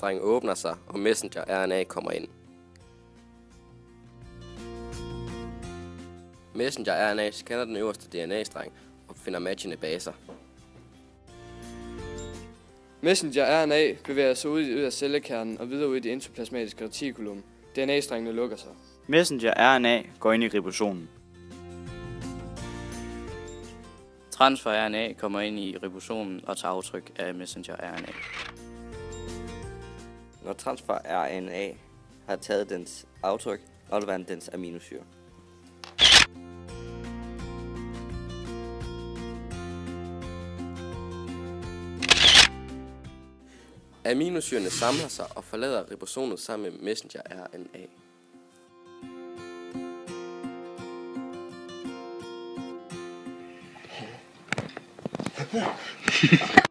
DNA-streng åbner sig, og messenger-RNA kommer ind. Messenger-RNA scanner den øverste DNA-streng og finder matchende baser. Messenger-RNA bevæger sig ud af cellekernen og videre ud i det endoplasmatiske retikulum. DNA-strengene lukker sig. Messenger-RNA går ind i ribosomen. Transfer-RNA kommer ind i ribosomen og tager aftryk af messenger-RNA. Når transfer-RNA har taget dens aftryk, afleverer den dens aminosyre. Aminosyrene samler sig og forlader ribosomet sammen med messenger-RNA.